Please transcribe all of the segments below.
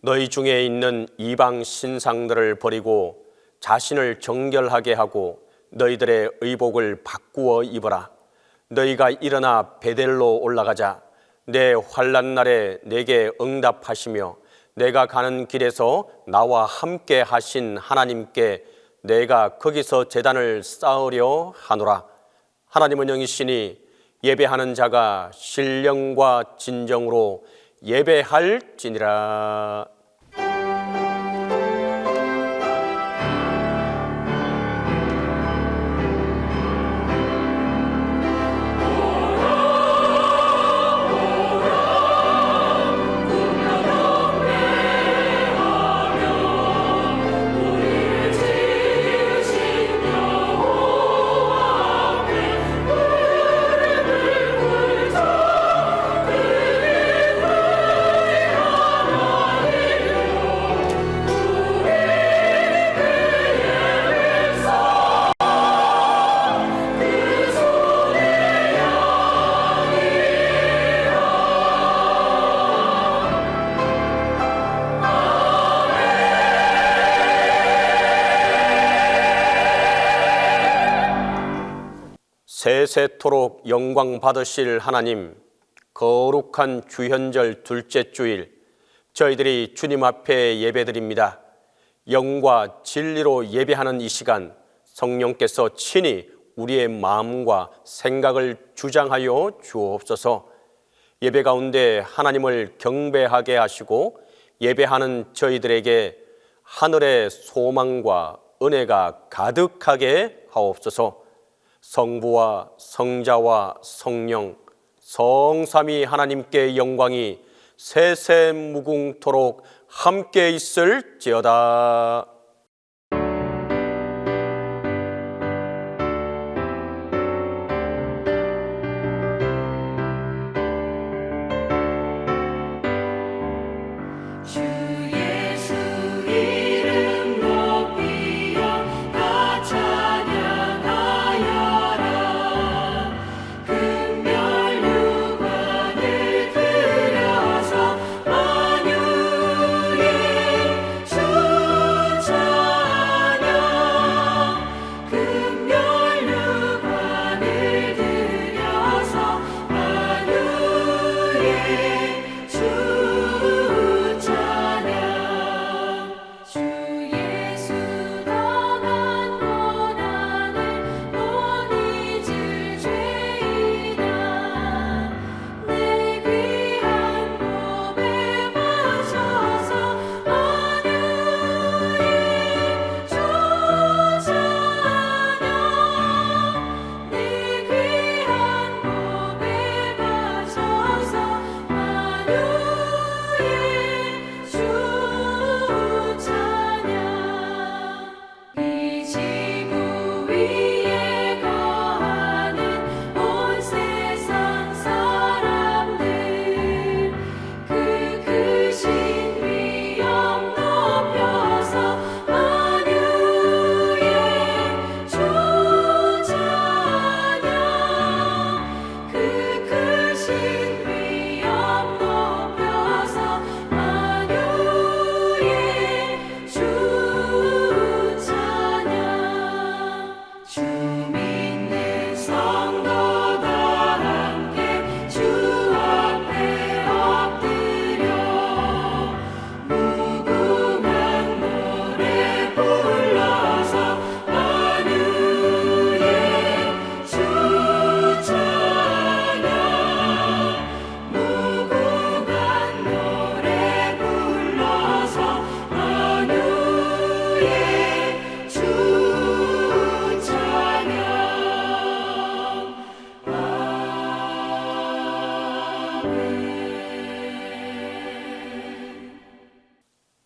너희 중에 있는 이방 신상들을 버리고 자신을 정결하게 하고 너희들의 의복을 바꾸어 입어라. 너희가 일어나 베델로 올라가자. 내 환난 날에 내게 응답하시며 내가 가는 길에서 나와 함께 하신 하나님께 내가 거기서 제단을 쌓으려 하노라. 하나님은 영이시니 예배하는 자가 신령과 진정으로 예배할지니라. 세세토록 영광 받으실 하나님, 거룩한 주현절 둘째 주일 저희들이 주님 앞에 예배드립니다. 영과 진리로 예배하는 이 시간 성령께서 친히 우리의 마음과 생각을 주장하여 주옵소서. 예배 가운데 하나님을 경배하게 하시고 예배하는 저희들에게 하늘의 소망과 은혜가 가득하게 하옵소서. 성부와 성자와 성령 성삼위 하나님께 영광이 세세무궁토록 함께 있을지어다.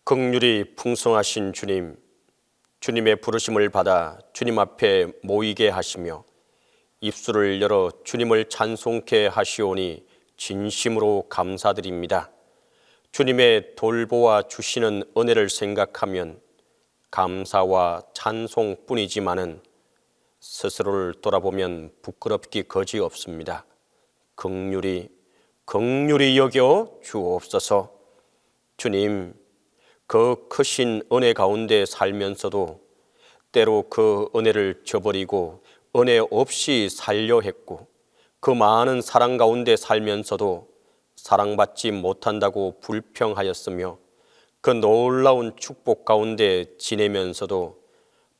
긍휼이 풍성하신 주님, 주님의 부르심을 받아 주님 앞에 모이게 하시며 입술을 열어 주님을 찬송케 하시오니 진심으로 감사드립니다. 주님의 돌보아 주시는 은혜를 생각하면 감사와 찬송뿐이지만은 스스로를 돌아보면 부끄럽기 거지없습니다. 긍휼히 여겨 주옵소서. 주님, 그 크신 은혜 가운데 살면서도 때로 그 은혜를 저버리고 은혜 없이 살려 했고, 그 많은 사랑 가운데 살면서도 사랑받지 못한다고 불평하였으며, 그 놀라운 축복 가운데 지내면서도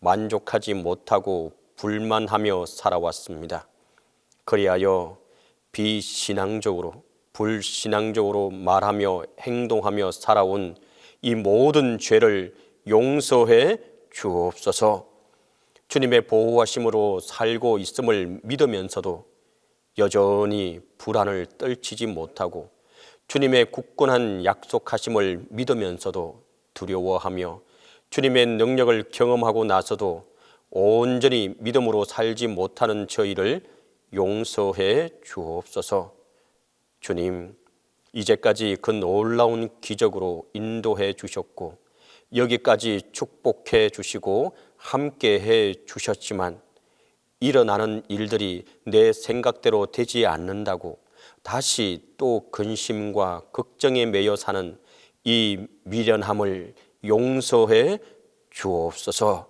만족하지 못하고 불만하며 살아왔습니다. 그리하여 비신앙적으로, 불신앙적으로 말하며 행동하며 살아온 이 모든 죄를 용서해 주옵소서. 주님의 보호하심으로 살고 있음을 믿으면서도 여전히 불안을 떨치지 못하고, 주님의 굳건한 약속하심을 믿으면서도 두려워하며, 주님의 능력을 경험하고 나서도 온전히 믿음으로 살지 못하는 저희를 용서해 주옵소서. 주님, 이제까지 그 놀라운 기적으로 인도해 주셨고, 여기까지 축복해 주시고 함께해 주셨지만, 일어나는 일들이 내 생각대로 되지 않는다고 다시 또 근심과 걱정에 매여 사는 이 미련함을 용서해 주옵소서.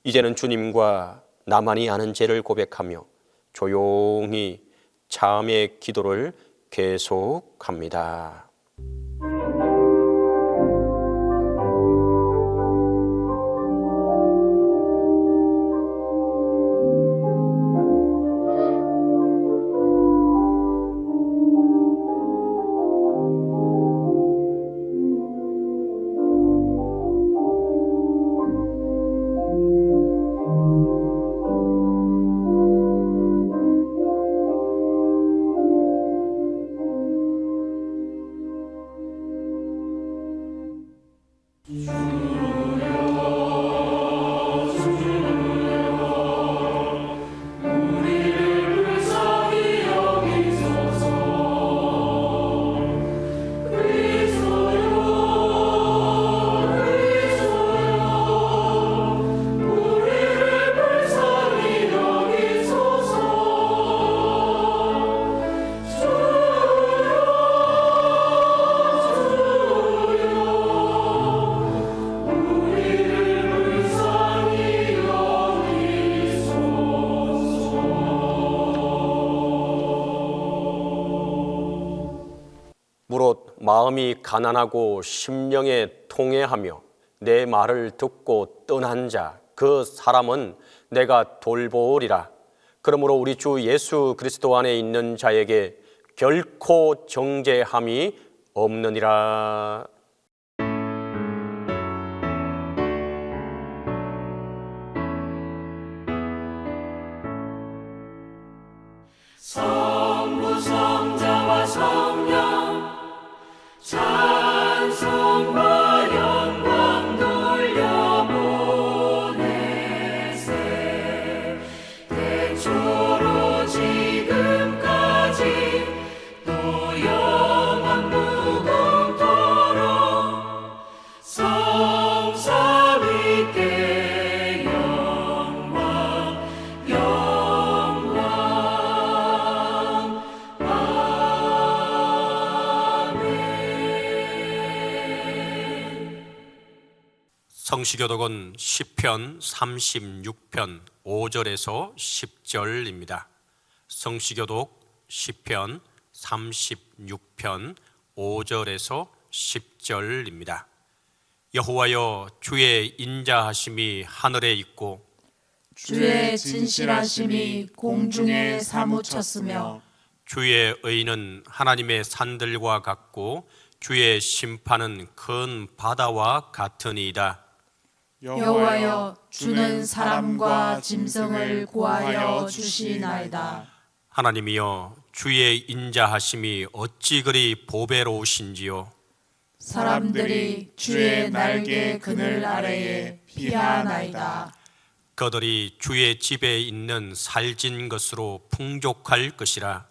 이제는 주님과 나만이 아는 죄를 고백하며 조용히 참의 기도를 계속합니다. 무릇 마음이 가난하고 심령에 통회하며 내 말을 듣고 떠난 자, 그 사람은 내가 돌보리라. 그러므로 우리 주 예수 그리스도 안에 있는 자에게 결코 정죄함이 없느니라. 성부 성자와 성령 찬송과 영광 돌려보내세. 태초로 지금까지 또 영원 무궁토록 성삼위께 영광 영광. 성시교독은 시편 36편 5절에서 10절입니다. 성시교독 시편 36편 5절에서 10절입니다. 여호와여, 주의 인자하심이 하늘에 있고 주의 진실하심이 공중에 사무쳤으며 주의 의는 하나님의 산들과 같고 주의 심판은 큰 바다와 같으니이다. 여호와여, 주는 사람과 짐승을 구하여 주시나이다. 하나님이여, 주의 인자하심이 어찌 그리 보배로우신지요. 사람들이 주의 날개 그늘 아래에 피하나이다. 그들이 주의 집에 있는 살진 것으로 풍족할 것이라.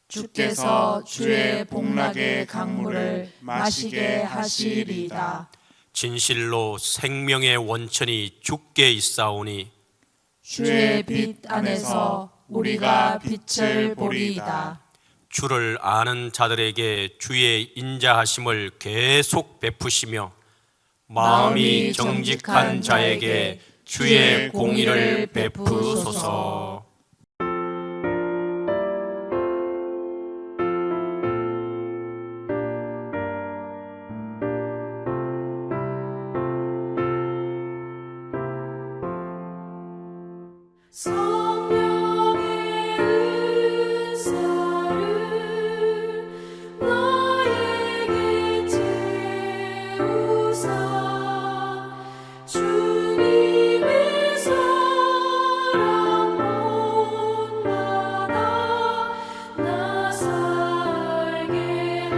주께서 주의 복락의 강물을 마시게 하시리이다. 진실로 생명의 원천이 주께 있사오니 주의 빛 안에서 우리가 빛을 보리이다. 주를 아는 자들에게 주의 인자하심을 계속 베푸시며 마음이 정직한 자에게 주의 공의를 베푸소서. 성령의 은사를 나에게 채우사 주님의 사랑 본받아 나 살게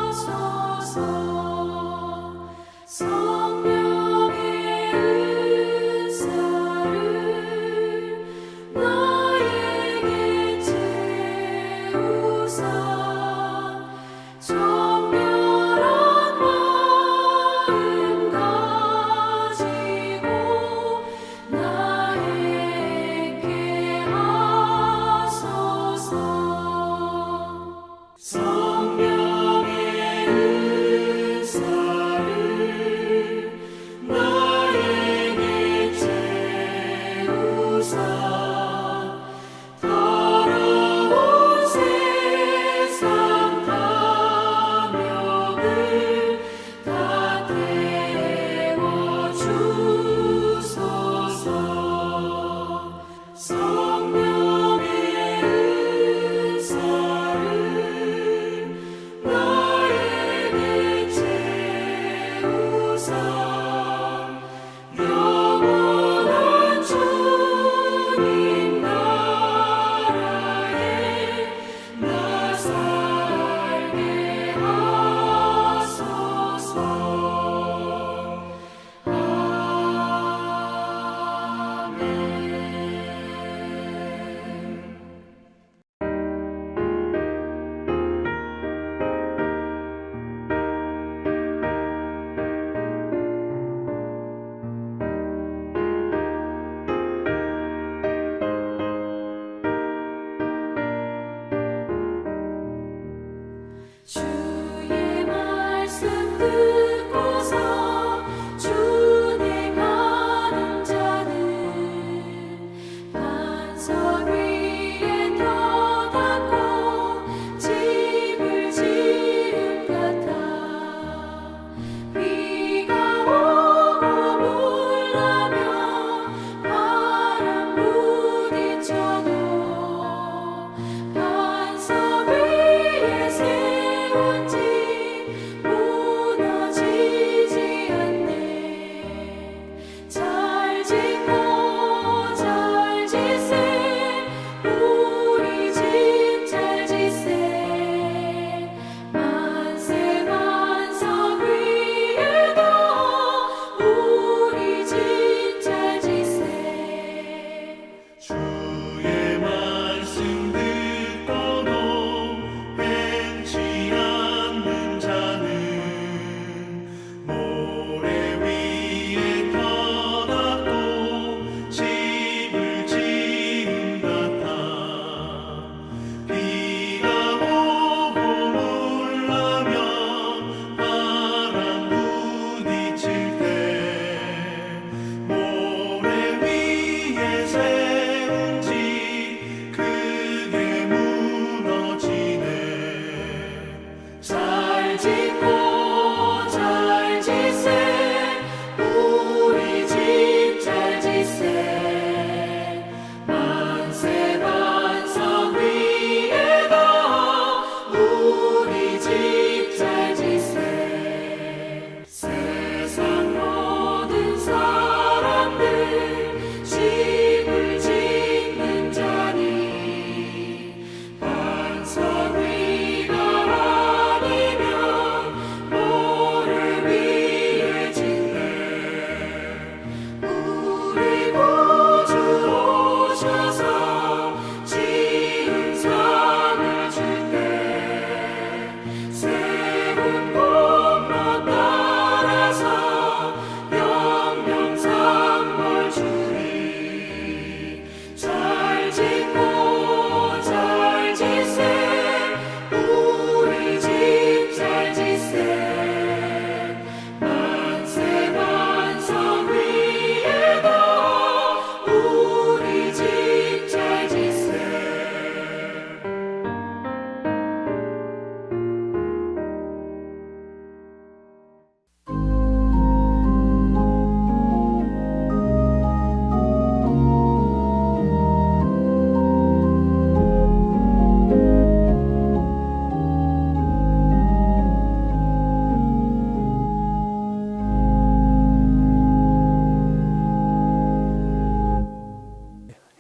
하소서. 성령의 은사를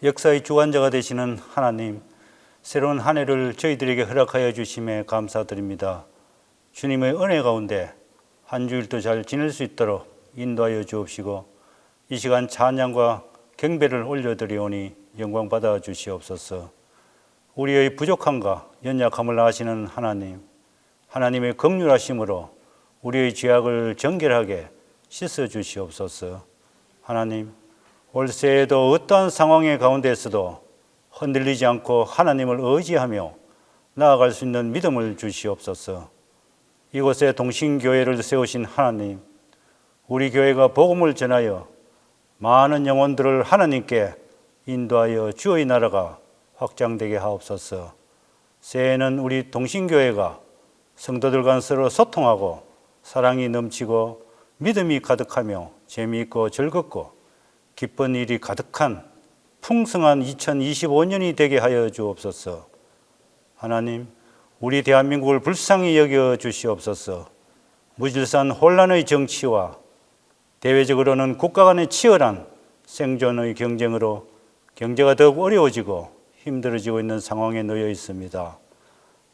역사의 주관자가 되시는 하나님, 새로운 한 해를 저희들에게 허락하여 주심에 감사드립니다. 주님의 은혜 가운데 한 주일도 잘 지낼 수 있도록 인도하여 주옵시고, 이 시간 찬양과 경배를 올려드리오니 영광 받아 주시옵소서. 우리의 부족함과 연약함을 아시는 하나님, 하나님의 긍휼하심으로 우리의 죄악을 정결하게 씻어 주시옵소서. 하나님, 올 새해에도 어떠한 상황의 가운데에서도 흔들리지 않고 하나님을 의지하며 나아갈 수 있는 믿음을 주시옵소서. 이곳에 동신교회를 세우신 하나님, 우리 교회가 복음을 전하여 많은 영혼들을 하나님께 인도하여 주의 나라가 확장되게 하옵소서. 새해에는 우리 동신교회가 성도들 간 서로 소통하고 사랑이 넘치고 믿음이 가득하며 재미있고 즐겁고 기쁜 일이 가득한 풍성한 2025년이 되게 하여 주옵소서. 하나님, 우리 대한민국을 불쌍히 여겨 주시옵소서. 무질서한 혼란의 정치와 대외적으로는 국가 간의 치열한 생존의 경쟁으로 경제가 더욱 어려워지고 힘들어지고 있는 상황에 놓여 있습니다.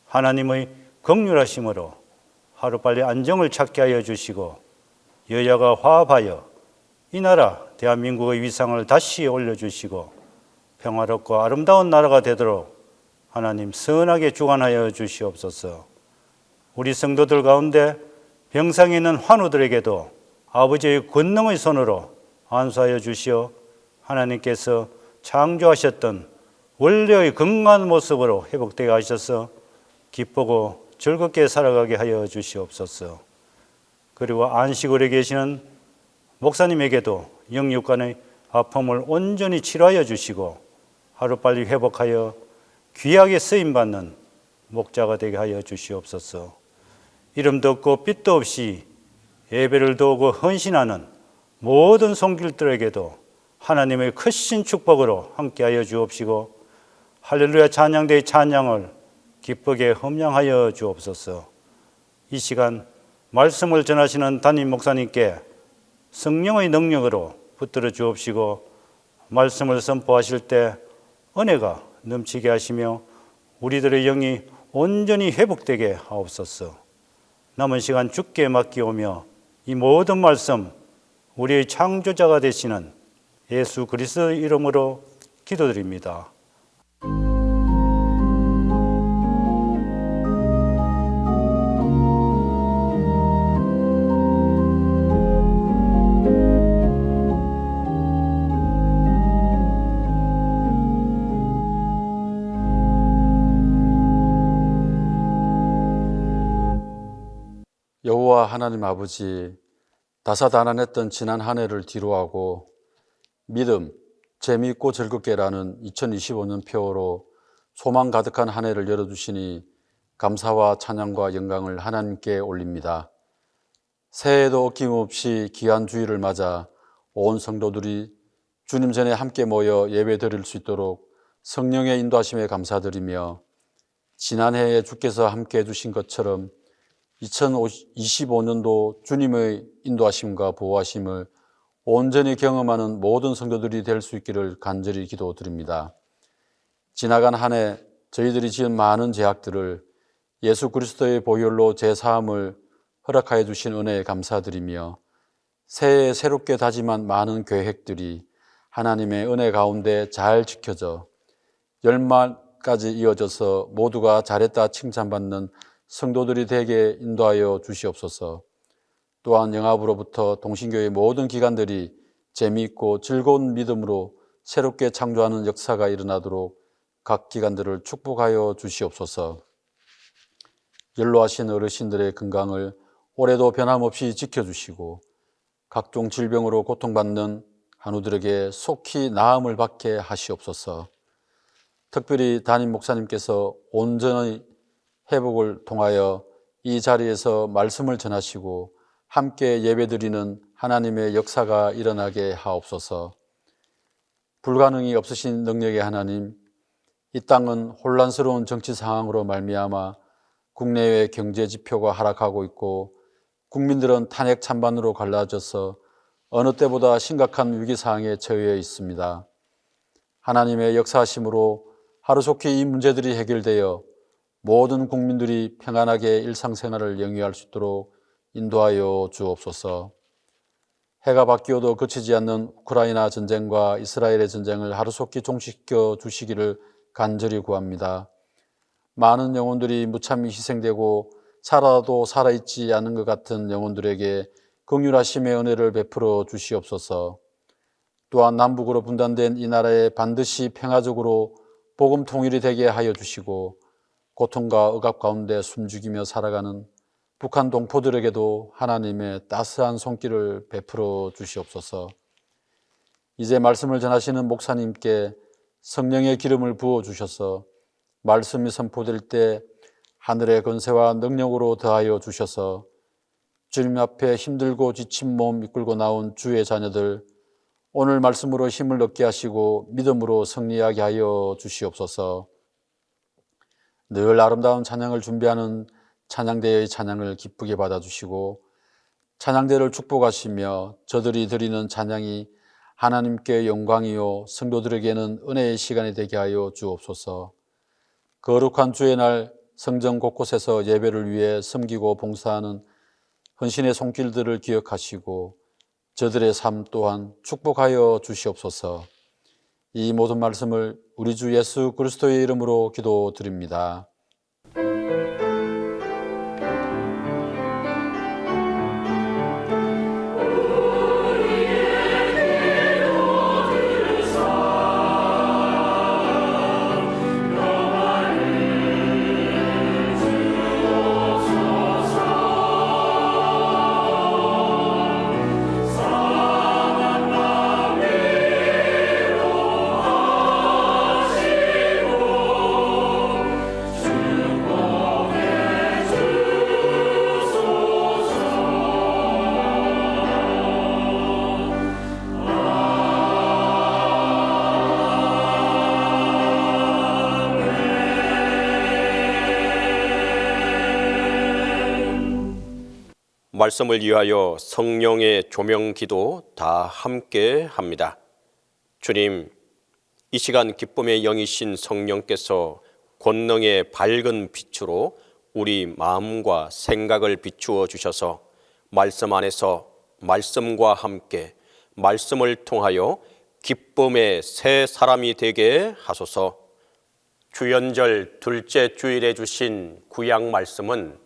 하나님의 긍휼하심으로 하루빨리 안정을 찾게 하여 주시고 여야가 화합하여 이 나라 대한민국의 위상을 다시 올려주시고 평화롭고 아름다운 나라가 되도록 하나님 선하게 주관하여 주시옵소서. 우리 성도들 가운데 병상에 있는 환우들에게도 아버지의 권능의 손으로 안수하여 주시어 하나님께서 창조하셨던 원래의 건강한 모습으로 회복되게 하셔서 기쁘고 즐겁게 살아가게 하여 주시옵소서. 그리고 안식월에 계시는 목사님에게도 영육간의 아픔을 온전히 치료하여 주시고 하루빨리 회복하여 귀하게 쓰임받는 목자가 되게 하여 주시옵소서. 이름도 없고 빛도 없이 예배를 드리고 헌신하는 모든 성길들에게도 하나님의 크신 축복으로 함께하여 주옵시고 할렐루야 찬양대의 찬양을 기쁘게 흠양하여 주옵소서. 이 시간 말씀을 전하시는 담임 목사님께 성령의 능력으로 붙들어 주옵시고 말씀을 선포하실 때 은혜가 넘치게 하시며 우리들의 영이 온전히 회복되게 하옵소서. 남은 시간 주께 맡기오며 이 모든 말씀 우리의 창조자가 되시는 예수 그리스도의 이름으로 기도드립니다. 여호와 하나님 아버지, 다사다난했던 지난 한 해를 뒤로하고 믿음, 재미있고 즐겁게라는 2025년 표어로 소망 가득한 한 해를 열어주시니 감사와 찬양과 영광을 하나님께 올립니다. 새해에도 어김없이 귀한 주일을 맞아 온 성도들이 주님 전에 함께 모여 예배 드릴 수 있도록 성령의 인도하심에 감사드리며 지난해에 주께서 함께 해주신 것처럼 2025년도 주님의 인도하심과 보호하심을 온전히 경험하는 모든 성도들이 될 수 있기를 간절히 기도드립니다. 지나간 한 해 저희들이 지은 많은 죄악들을 예수 그리스도의 보혈로 제사함을 허락하여 주신 은혜에 감사드리며 새해에 새롭게 다짐한 많은 계획들이 하나님의 은혜 가운데 잘 지켜져 열말까지 이어져서 모두가 잘했다 칭찬받는 성도들이 되게 인도하여 주시옵소서. 또한 영합으로부터 동신교회 모든 기관들이 재미있고 즐거운 믿음으로 새롭게 창조하는 역사가 일어나도록 각 기관들을 축복하여 주시옵소서. 연로하신 어르신들의 건강을 올해도 변함없이 지켜주시고 각종 질병으로 고통받는 한우들에게 속히 나음을 받게 하시옵소서. 특별히 담임 목사님께서 온전히 회복을 통하여 이 자리에서 말씀을 전하시고 함께 예배드리는 하나님의 역사가 일어나게 하옵소서. 불가능이 없으신 능력의 하나님, 이 땅은 혼란스러운 정치 상황으로 말미암아 국내외 경제 지표가 하락하고 있고 국민들은 탄핵 찬반으로 갈라져서 어느 때보다 심각한 위기 상황에 처해 있습니다. 하나님의 역사하심으로 하루속히 이 문제들이 해결되어 모든 국민들이 평안하게 일상생활을 영위할 수 있도록 인도하여 주옵소서. 해가 바뀌어도 그치지 않는 우크라이나 전쟁과 이스라엘의 전쟁을 하루속히 종식시켜 주시기를 간절히 구합니다. 많은 영혼들이 무참히 희생되고 살아도 살아있지 않은 것 같은 영혼들에게 긍휼하심의 은혜를 베풀어 주시옵소서. 또한 남북으로 분단된 이 나라에 반드시 평화적으로 복음 통일이 되게 하여 주시고 고통과 억압 가운데 숨죽이며 살아가는 북한 동포들에게도 하나님의 따스한 손길을 베풀어 주시옵소서. 이제 말씀을 전하시는 목사님께 성령의 기름을 부어 주셔서 말씀이 선포될 때 하늘의 권세와 능력으로 더하여 주셔서 주님 앞에 힘들고 지친 몸 이끌고 나온 주의 자녀들 오늘 말씀으로 힘을 얻게 하시고 믿음으로 승리하게 하여 주시옵소서. 늘 아름다운 찬양을 준비하는 찬양대의 찬양을 기쁘게 받아주시고 찬양대를 축복하시며 저들이 드리는 찬양이 하나님께 영광이요 성도들에게는 은혜의 시간이 되게 하여 주옵소서. 거룩한 주의 날 성전 곳곳에서 예배를 위해 섬기고 봉사하는 헌신의 손길들을 기억하시고 저들의 삶 또한 축복하여 주시옵소서. 이 모든 말씀을 우리 주 예수 그리스도의 이름으로 기도드립니다. 말씀을 위하여 성령의 조명기도 다 함께 합니다. 주님, 이 시간 기쁨의 영이신 성령께서 권능의 밝은 빛으로 우리 마음과 생각을 비추어 주셔서 말씀 안에서 말씀과 함께 말씀을 통하여 기쁨의 새 사람이 되게 하소서. 주연절 둘째 주일에 주신 구약 말씀은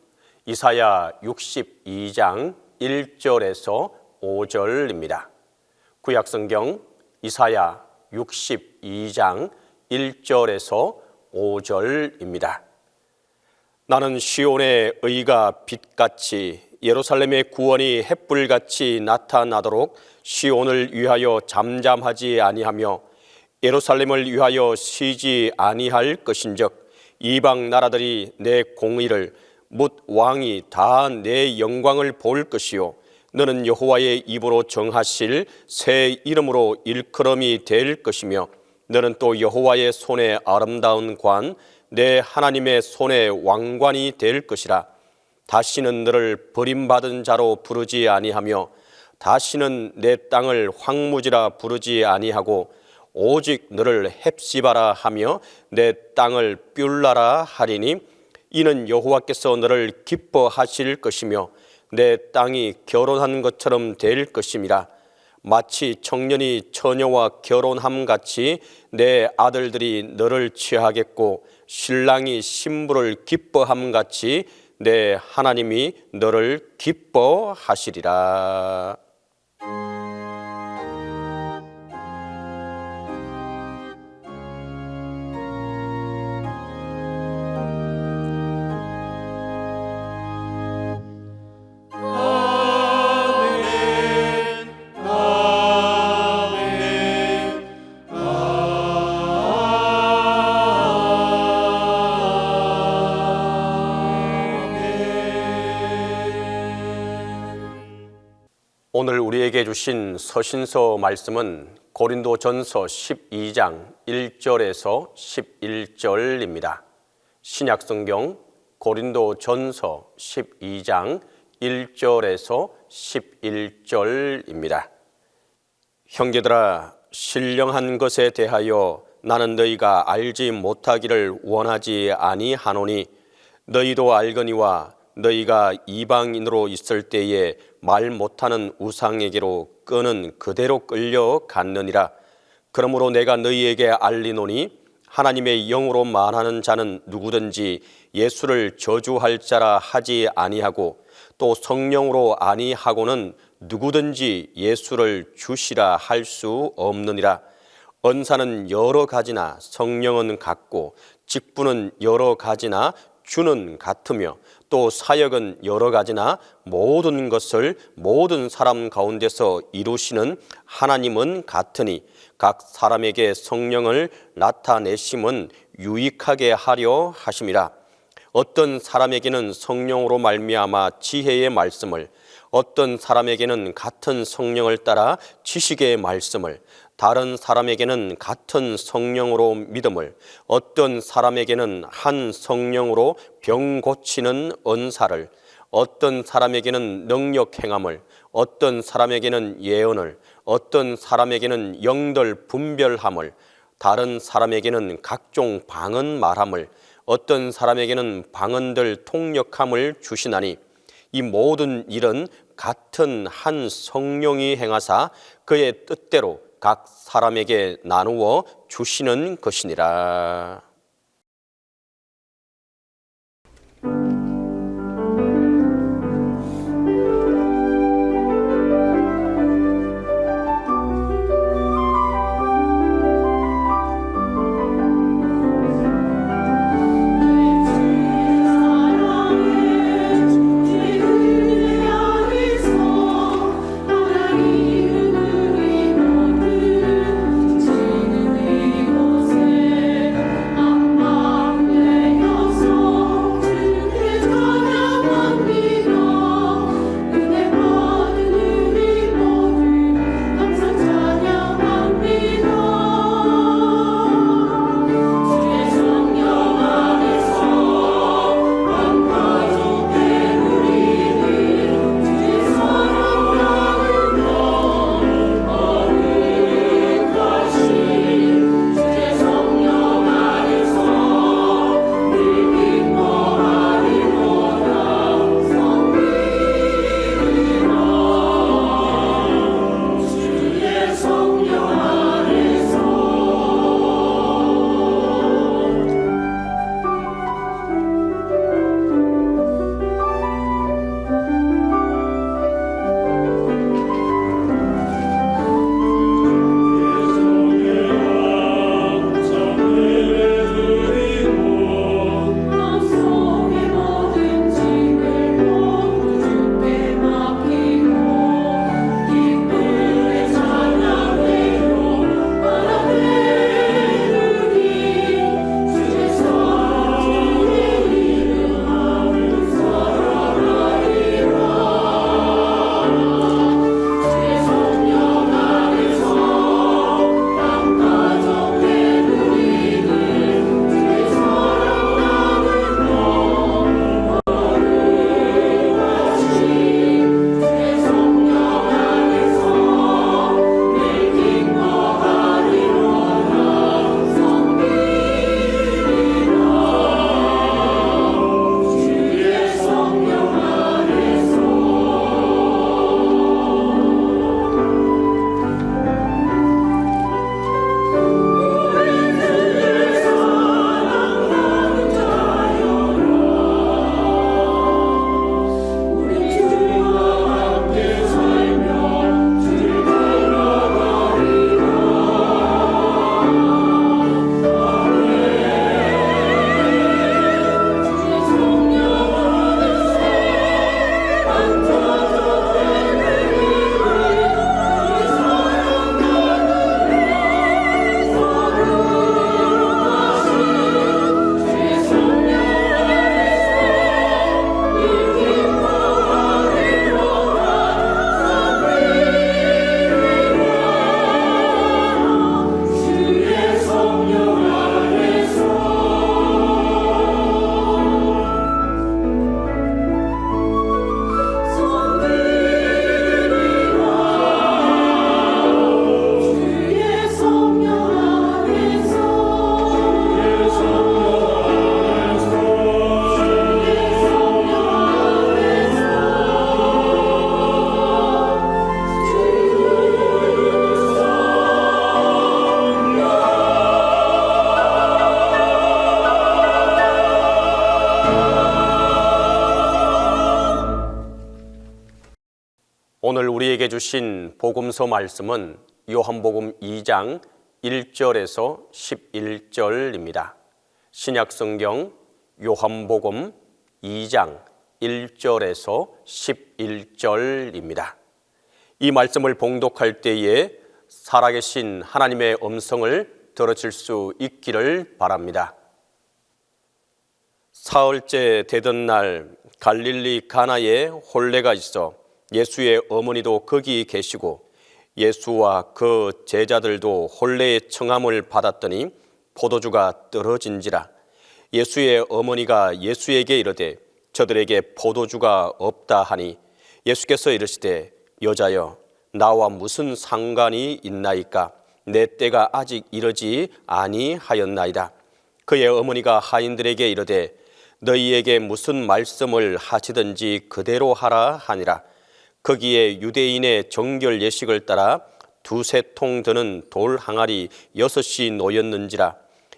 이사야 62장 1절에서 5절입니다. 구약성경 이사야 62장 1절에서 5절입니다. 나는 시온의 의가 빛같이 예루살렘의 구원이 햇불같이 나타나도록 시온을 위하여 잠잠하지 아니하며 예루살렘을 위하여 쉬지 아니할 것인즉 이방 나라들이 내 공의를 뭇 왕이 다 내 영광을 볼 것이요 너는 여호와의 입으로 정하실 새 이름으로 일컬음이 될 것이며 너는 또 여호와의 손에 아름다운 관 내 하나님의 손에 왕관이 될 것이라. 다시는 너를 버림받은 자로 부르지 아니하며 다시는 내 땅을 황무지라 부르지 아니하고 오직 너를 헵시바라 하며 내 땅을 뷸라라 하리니 이는 여호와께서 너를 기뻐하실 것이며 내 땅이 결혼한 것처럼 될 것임이라. 마치 청년이 처녀와 결혼함 같이 내 아들들이 너를 취하겠고 신랑이 신부를 기뻐함 같이 내 하나님이 너를 기뻐하시리라. 오늘 우리에게 주신 서신서 말씀은 고린도전서 12장 1절에서 11절입니다. 신약성경 고린도전서 12장 1절에서 11절입니다. 형제들아, 신령한 것에 대하여 나는 너희가 알지 못하기를 원하지 아니하노니 너희도 알거니와 너희가 이방인으로 있을 때에 말 못하는 우상에게로 끈은 그대로 끌려갔느니라. 그러므로 내가 너희에게 알리노니 하나님의 영으로 말하는 자는 누구든지 예수를 저주할 자라 하지 아니하고 또 성령으로 아니하고는 누구든지 예수를 주시라 할 수 없느니라. 언사는 여러 가지나 성령은 같고 직분은 여러 가지나 주는 같으며 또 사역은 여러 가지나 모든 것을 모든 사람 가운데서 이루시는 하나님은 같으니 각 사람에게 성령을 나타내심은 유익하게 하려 하심이라. 어떤 사람에게는 성령으로 말미암아 지혜의 말씀을, 어떤 사람에게는 같은 성령을 따라 지식의 말씀을, 다른 사람에게는 같은 성령으로 믿음을, 어떤 사람에게는 한 성령으로 병 고치는 은사를, 어떤 사람에게는 능력 행함을, 어떤 사람에게는 예언을, 어떤 사람에게는 영들 분별함을, 다른 사람에게는 각종 방언 말함을, 어떤 사람에게는 방언들 통역함을 주시나니 이 모든 일은 같은 한 성령이 행하사 그의 뜻대로 각 사람에게 나누어 주시는 것이니라. 하나님은 우리 모든 지는 이곳에 오늘 우리에게 주신 복음서 말씀은 요한복음 2장 1절에서 11절입니다. 신약성경 요한복음 2장 1절에서 11절입니다. 이 말씀을 봉독할 때에 살아계신 하나님의 음성을 들으실 수 있기를 바랍니다. 사흘째 되던 날 갈릴리 가나에 혼례가 있어 예수의 어머니도 거기 계시고 예수와 그 제자들도 혼례의 청함을 받았더니 포도주가 떨어진지라. 예수의 어머니가 예수에게 이르되 저들에게 포도주가 없다 하니 예수께서 이르시되 여자여 나와 무슨 상관이 있나이까? 내 때가 아직 이르지 아니하였나이다. 그의 어머니가 하인들에게 이르되 너희에게 무슨 말씀을 하시든지 그대로 하라 하니라. 거기에 유대인의 정결 예식을 따라 2-3통 드는 돌 항아리 6이 놓였는지라.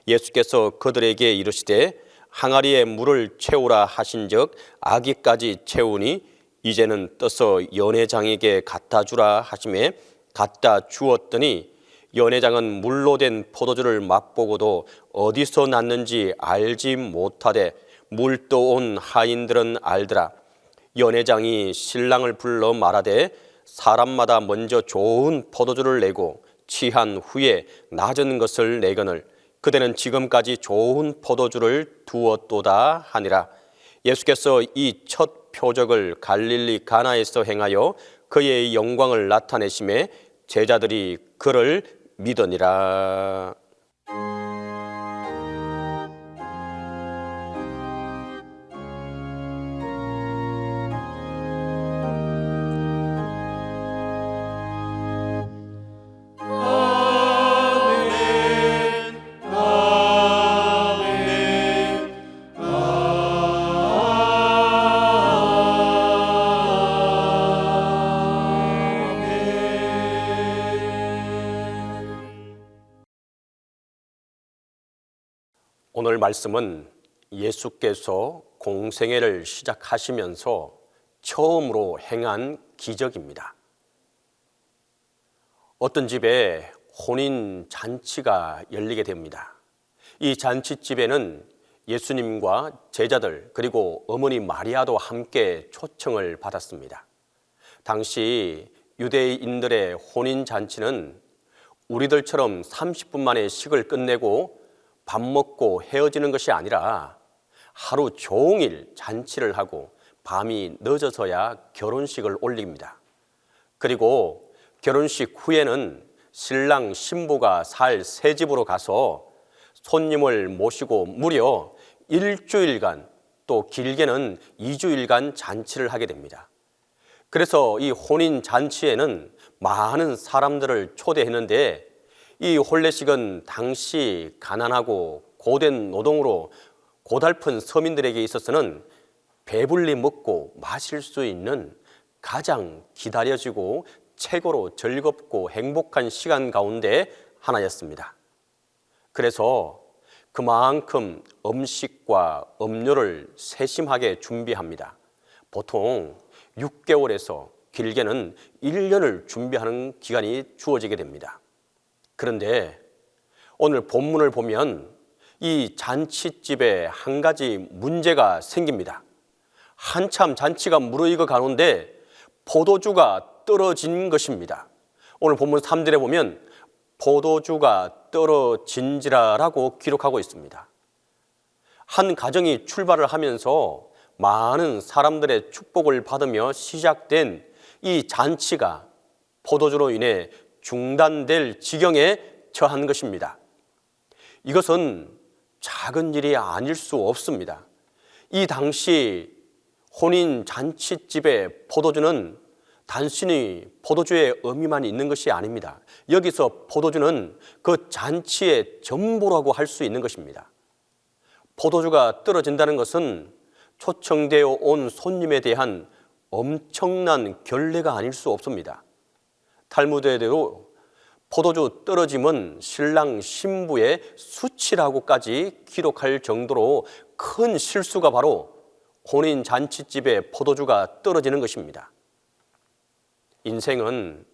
예수께서 그들에게 이르시되 항아리에 물을 채우라 하신즉 아기까지 채우니 이제는 떠서 연회장에게 갖다 주라 하시매 갖다 주었더니 연회장은 물로 된 포도주를 맛보고도 어디서 났는지 알지 못하되 물 떠온 하인들은 알더라. 연회장이 신랑을 불러 말하되 사람마다 먼저 좋은 포도주를 내고 취한 후에 낮은 것을 내거늘 그대는 지금까지 좋은 포도주를 두었도다 하니라. 예수께서 이 첫 표적을 갈릴리 가나에서 행하여 그의 영광을 나타내심에 제자들이 그를 믿으니라. 오늘 말씀은 예수께서 공생애를 시작하시면서 처음으로 행한 기적입니다. 어떤 집에 혼인 잔치가 열리게 됩니다. 이 잔치집에는 예수님과 제자들 그리고 어머니 마리아도 함께 초청을 받았습니다. 당시 유대인들의 혼인 잔치는 우리들처럼 30분 만에 식을 끝내고 밥 먹고 헤어지는 것이 아니라 하루 종일 잔치를 하고 밤이 늦어서야 결혼식을 올립니다. 그리고 결혼식 후에는 신랑 신부가 살 새 집으로 가서 손님을 모시고 무려 일주일간 또 길게는 2주일간 잔치를 하게 됩니다. 그래서 이 혼인 잔치에는 많은 사람들을 초대했는데 이 혼례식은 당시 가난하고 고된 노동으로 고달픈 서민들에게 있어서는 배불리 먹고 마실 수 있는 가장 기다려지고 최고로 즐겁고 행복한 시간 가운데 하나였습니다. 그래서 그만큼 음식과 음료를 세심하게 준비합니다. 보통 6개월에서 길게는 1년을 준비하는 기간이 주어지게 됩니다. 그런데 오늘 본문을 보면 이 잔치집에 한 가지 문제가 생깁니다. 한참 잔치가 무르익어 가는데 포도주가 떨어진 것입니다. 오늘 본문 3절에 보면 포도주가 떨어진지라라고 기록하고 있습니다. 한 가정이 출발을 하면서 많은 사람들의 축복을 받으며 시작된 이 잔치가 포도주로 인해 중단될 지경에 처한 것입니다. 이것은 작은 일이 아닐 수 없습니다. 이 당시 혼인 잔치집의 포도주는 단순히 포도주의 의미만 있는 것이 아닙니다. 여기서 포도주는 그 잔치의 전부라고 할 수 있는 것입니다. 포도주가 떨어진다는 것은 초청되어 온 손님에 대한 엄청난 결례가 아닐 수 없습니다. 탈무드에도 포도주 떨어짐은 신랑 신부의 수치라고까지 기록할 정도로 큰 실수가 바로 혼인 잔치집에 포도주가 떨어지는 것입니다. 인생은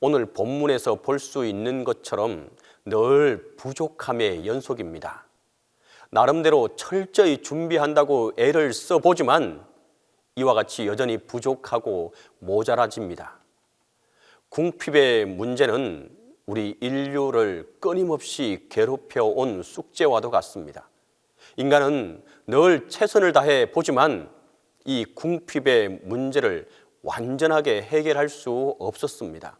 오늘 본문에서 볼 수 있는 것처럼 늘 부족함의 연속입니다. 나름대로 철저히 준비한다고 애를 써보지만 이와 같이 여전히 부족하고 모자라집니다. 궁핍의 문제는 우리 인류를 끊임없이 괴롭혀온 숙제와도 같습니다. 인간은 늘 최선을 다해 보지만 이 궁핍의 문제를 완전하게 해결할 수 없었습니다.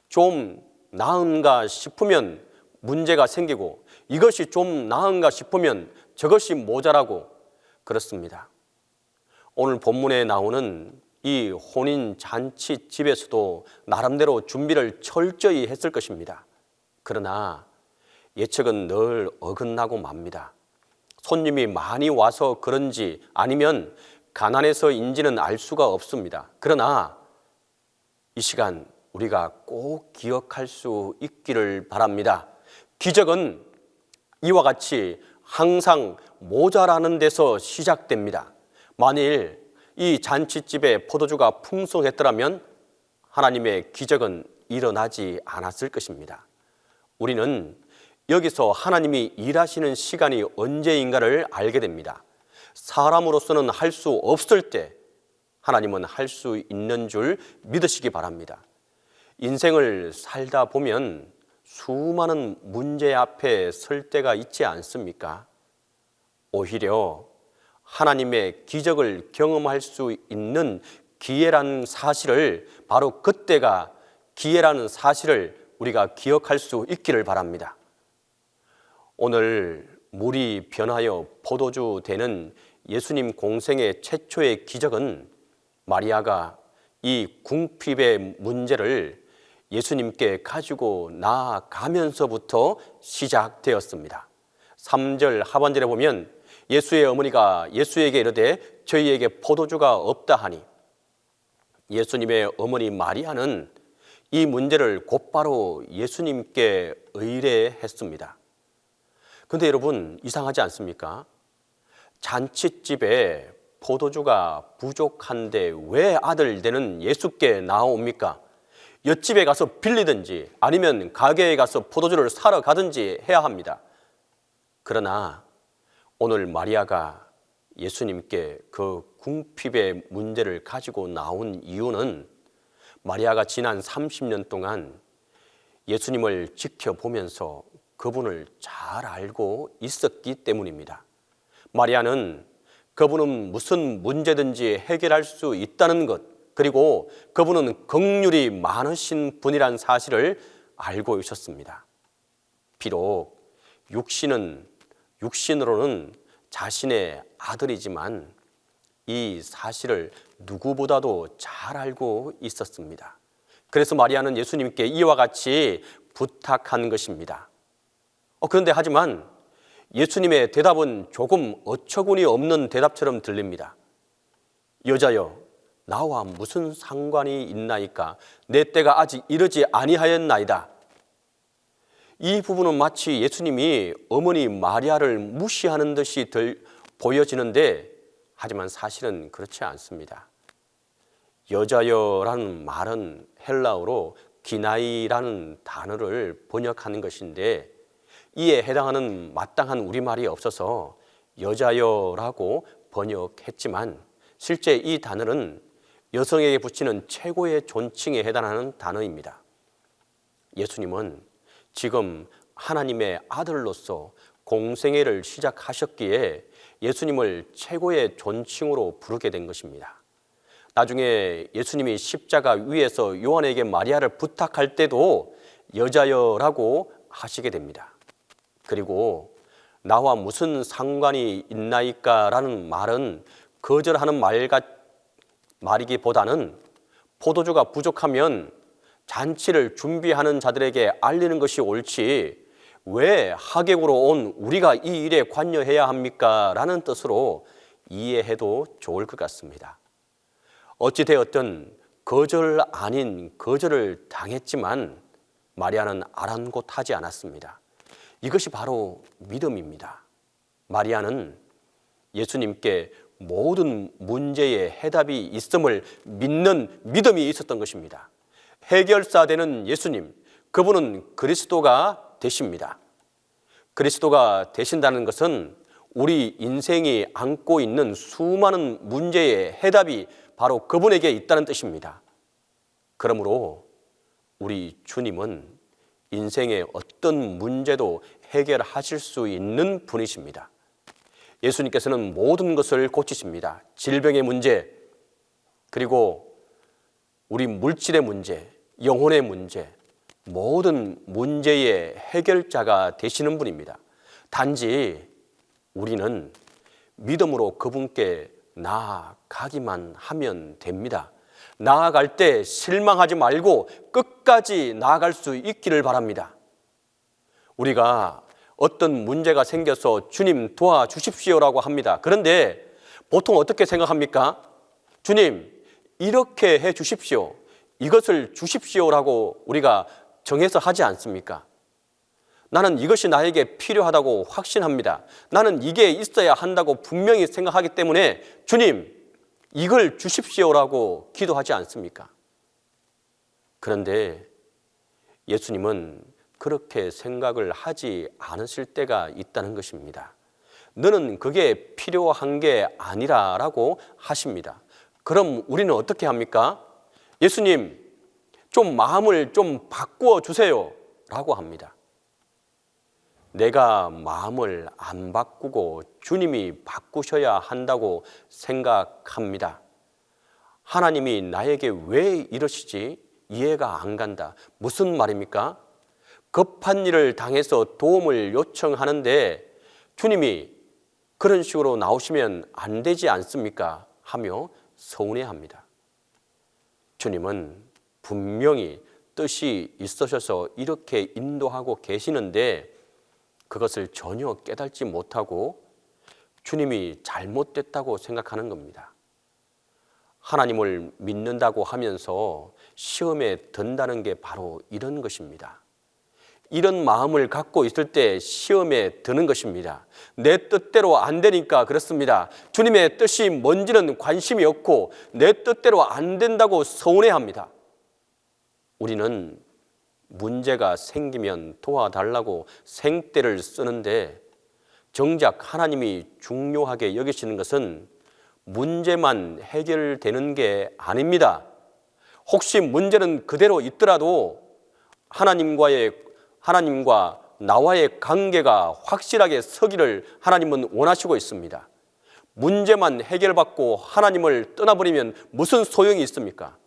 좀 나은가 싶으면 문제가 생기고 이것이 좀 나은가 싶으면 저것이 모자라고 그렇습니다. 오늘 본문에 나오는 이 혼인 잔치 집에서도 나름대로 준비를 철저히 했을 것입니다. 그러나 예측은 늘 어긋나고 맙니다. 손님이 많이 와서 그런지 아니면 가난해서인지는 알 수가 없습니다. 그러나 이 시간 우리가 꼭 기억할 수 있기를 바랍니다. 기적은 이와 같이 항상 모자라는 데서 시작됩니다. 만일 이 잔치집에 포도주가 풍성했더라면 하나님의 기적은 일어나지 않았을 것입니다. 우리는 여기서 하나님이 일하시는 시간이 언제인가를 알게 됩니다. 사람으로서는 할 수 없을 때 하나님은 할 수 있는 줄 믿으시기 바랍니다. 인생을 살다 보면 수많은 문제 앞에 설 때가 있지 않습니까? 오히려 하나님의 기적을 경험할 수 있는 기회라는 사실을, 바로 그때가 기회라는 사실을 우리가 기억할 수 있기를 바랍니다. 오늘 물이 변하여 포도주 되는 예수님 공생의 최초의 기적은 마리아가 이 궁핍의 문제를 예수님께 가지고 나아가면서부터 시작되었습니다. 3절 하반절에 보면 예수의 어머니가 예수에게 이르되 저희에게 포도주가 없다 하니, 예수님의 어머니 마리아는 이 문제를 곧바로 예수님께 의뢰했습니다. 그런데 여러분, 이상하지 않습니까? 잔치집에 포도주가 부족한데 왜 아들 되는 예수께 나옵니까? 엿집에 가서 빌리든지 아니면 가게에 가서 포도주를 사러 가든지 해야 합니다. 그러나 오늘 마리아가 예수님께 그 궁핍의 문제를 가지고 나온 이유는 마리아가 지난 30년 동안 예수님을 지켜보면서 그분을 잘 알고 있었기 때문입니다. 마리아는 그분은 무슨 문제든지 해결할 수 있다는 것, 그리고 그분은 긍휼이 많으신 분이란 사실을 알고 있었습니다. 비록 육신으로는 자신의 아들이지만 이 사실을 누구보다도 잘 알고 있었습니다. 그래서 마리아는 예수님께 이와 같이 부탁한 것입니다. 그런데 하지만 예수님의 대답은 조금 어처구니 없는 대답처럼 들립니다. 여자여, 나와 무슨 상관이 있나이까? 내 때가 아직 이르지 아니하였나이다. 이 부분은 마치 예수님이 어머니 마리아를 무시하는 듯이 보여지는데, 하지만 사실은 그렇지 않습니다. 여자여라는 말은 헬라어로 기나이라는 단어를 번역하는 것인데, 이에 해당하는 마땅한 우리말이 없어서 여자여라고 번역했지만 실제 이 단어는 여성에게 붙이는 최고의 존칭에 해당하는 단어입니다. 예수님은 지금 하나님의 아들로서 공생애를 시작하셨기에 예수님을 최고의 존칭으로 부르게 된 것입니다. 나중에 예수님이 십자가 위에서 요한에게 마리아를 부탁할 때도 여자여라고 하시게 됩니다. 그리고 나와 무슨 상관이 있나이까 라는 말은 거절하는 말이기보다는 포도주가 부족하면 잔치를 준비하는 자들에게 알리는 것이 옳지 왜 하객으로 온 우리가 이 일에 관여해야 합니까? 라는 뜻으로 이해해도 좋을 것 같습니다. 어찌되었든 거절 아닌 거절을 당했지만 마리아는 아랑곳하지 않았습니다. 이것이 바로 믿음입니다. 마리아는 예수님께 모든 문제의 해답이 있음을 믿는 믿음이 있었던 것입니다. 해결사 되는 예수님, 그분은 그리스도가 되십니다. 그리스도가 되신다는 것은 우리 인생이 안고 있는 수많은 문제의 해답이 바로 그분에게 있다는 뜻입니다. 그러므로 우리 주님은 인생의 어떤 문제도 해결하실 수 있는 분이십니다. 예수님께서는 모든 것을 고치십니다. 질병의 문제, 그리고 우리 물질의 문제, 영혼의 문제, 모든 문제의 해결자가 되시는 분입니다. 단지 우리는 믿음으로 그분께 나아가기만 하면 됩니다. 나아갈 때 실망하지 말고 끝까지 나아갈 수 있기를 바랍니다. 우리가 어떤 문제가 생겨서 주님 도와주십시오라고 합니다. 그런데 보통 어떻게 생각합니까? 주님, 이렇게 해 주십시오. 이것을 주십시오라고 우리가 정해서 하지 않습니까? 나는 이것이 나에게 필요하다고 확신합니다. 나는 이게 있어야 한다고 분명히 생각하기 때문에 주님, 이걸 주십시오라고 기도하지 않습니까? 그런데 예수님은 그렇게 생각을 하지 않으실 때가 있다는 것입니다. 너는 그게 필요한 게 아니라라고 하십니다. 그럼 우리는 어떻게 합니까? 예수님, 좀 마음을 좀 바꾸어 주세요 라고 합니다. 내가 마음을 안 바꾸고 주님이 바꾸셔야 한다고 생각합니다. 하나님이 나에게 왜 이러시지? 이해가 안 간다. 무슨 말입니까? 급한 일을 당해서 도움을 요청하는데 주님이 그런 식으로 나오시면 안 되지 않습니까? 하며 서운해합니다. 주님은 분명히 뜻이 있으셔서 이렇게 인도하고 계시는데 그것을 전혀 깨닫지 못하고 주님이 잘못됐다고 생각하는 겁니다. 하나님을 믿는다고 하면서 시험에 든다는 게 바로 이런 것입니다. 이런 마음을 갖고 있을 때 시험에 드는 것입니다. 내 뜻대로 안 되니까 그렇습니다. 주님의 뜻이 뭔지는 관심이 없고 내 뜻대로 안 된다고 서운해합니다. 우리는 문제가 생기면 도와달라고 생떼를 쓰는데 정작 하나님이 중요하게 여기시는 것은 문제만 해결되는 게 아닙니다. 혹시 문제는 그대로 있더라도 하나님과 나와의 관계가 확실하게 서기를 하나님은 원하시고 있습니다. 문제만 해결받고 하나님을 떠나버리면 무슨 소용이 있습니까?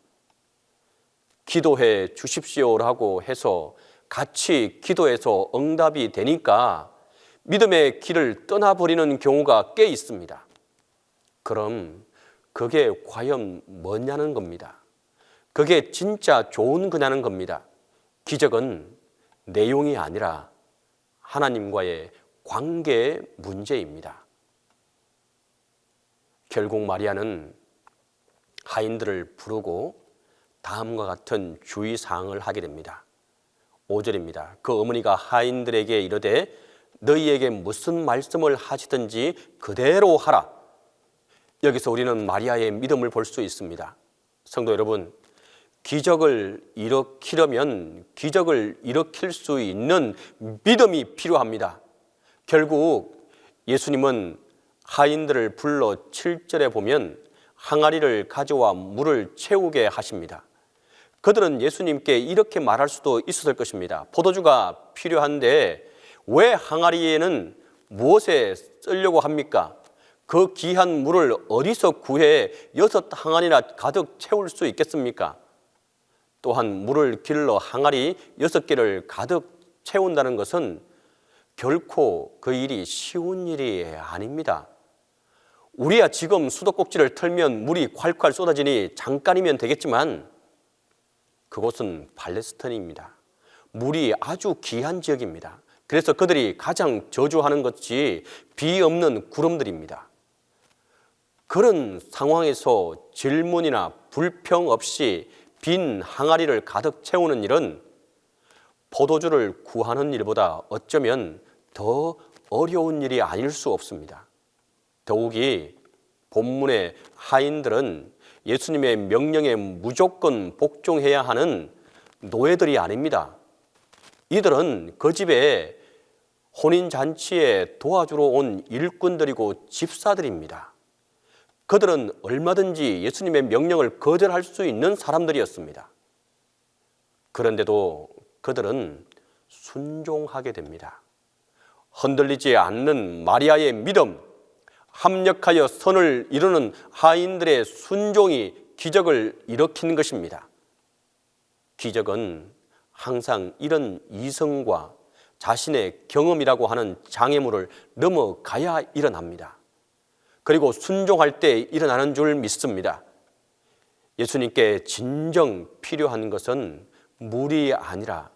기도해 주십시오라고 해서 같이 기도해서 응답이 되니까 믿음의 길을 떠나버리는 경우가 꽤 있습니다. 그럼 그게 과연 뭐냐는 겁니다. 그게 진짜 좋은 거냐는 겁니다. 기적은 내용이 아니라 하나님과의 관계의 문제입니다. 결국 마리아는 하인들을 부르고 다음과 같은 주의사항을 하게 됩니다. 5절입니다. 그 어머니가 하인들에게 이르되 너희에게 무슨 말씀을 하시든지 그대로 하라. 여기서 우리는 마리아의 믿음을 볼 수 있습니다. 성도 여러분, 기적을 일으키려면 기적을 일으킬 수 있는 믿음이 필요합니다. 결국 예수님은 하인들을 불러 7절에 보면 항아리를 가져와 물을 채우게 하십니다. 그들은 예수님께 이렇게 말할 수도 있었을 것입니다. 포도주가 필요한데 왜 항아리에는 무엇에 쓰려고 합니까? 그 귀한 물을 어디서 구해 6항아리나 가득 채울 수 있겠습니까? 또한 물을 길러 항아리 6개를 가득 채운다는 것은 결코 그 일이 쉬운 일이 아닙니다. 우리야 지금 수도꼭지를 틀면 물이 콸콸 쏟아지니 잠깐이면 되겠지만 그곳은 팔레스타인입니다. 물이 아주 귀한 지역입니다. 그래서 그들이 가장 저주하는 것이 비 없는 구름들입니다. 그런 상황에서 질문이나 불평 없이 빈 항아리를 가득 채우는 일은 포도주를 구하는 일보다 어쩌면 더 어려운 일이 아닐 수 없습니다. 더욱이 본문의 하인들은 예수님의 명령에 무조건 복종해야 하는 노예들이 아닙니다. 이들은 그 집에 혼인잔치에 도와주러 온 일꾼들이고 집사들입니다. 그들은 얼마든지 예수님의 명령을 거절할 수 있는 사람들이었습니다. 그런데도 그들은 순종하게 됩니다. 흔들리지 않는 마리아의 믿음, 합력하여 선을 이루는 하인들의 순종이 기적을 일으키는 것입니다. 기적은 항상 이런 이성과 자신의 경험이라고 하는 장애물을 넘어가야 일어납니다. 그리고 순종할 때 일어나는 줄 믿습니다. 예수님께 진정 필요한 것은 물이 아니라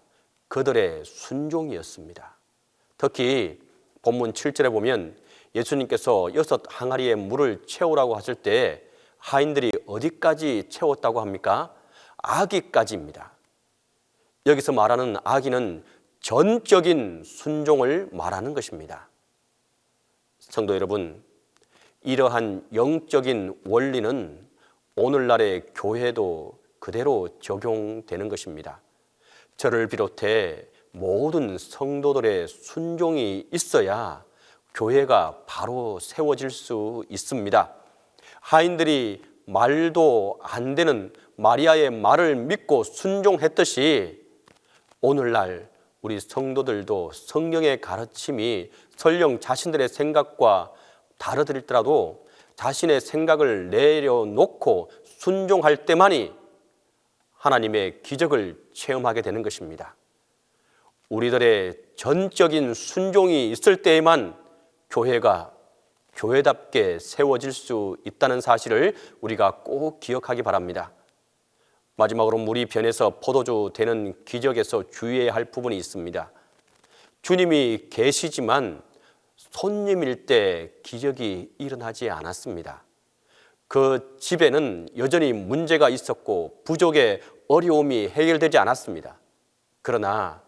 그들의 순종이었습니다. 특히 본문 7절에 보면 예수님께서 6 항아리의 물을 채우라고 하실 때 하인들이 어디까지 채웠다고 합니까? 아기까지입니다. 여기서 말하는 아기는 전적인 순종을 말하는 것입니다. 성도 여러분, 이러한 영적인 원리는 오늘날의 교회도 그대로 적용되는 것입니다. 저를 비롯해 모든 성도들의 순종이 있어야 교회가 바로 세워질 수 있습니다. 하인들이 말도 안 되는 마리아의 말을 믿고 순종했듯이 오늘날 우리 성도들도 성령의 가르침이 설령 자신들의 생각과 다르더라도 자신의 생각을 내려놓고 순종할 때만이 하나님의 기적을 체험하게 되는 것입니다. 우리들의 전적인 순종이 있을 때에만 교회가 교회답게 세워질 수 있다는 사실을 우리가 꼭 기억하기 바랍니다. 마지막으로 물이 변해서 포도주 되는 기적에서 주의해야 할 부분이 있습니다. 주님이 계시지만 손님일 때 기적이 일어나지 않았습니다. 그 집에는 여전히 문제가 있었고 부족의 어려움이 해결되지 않았습니다. 그러나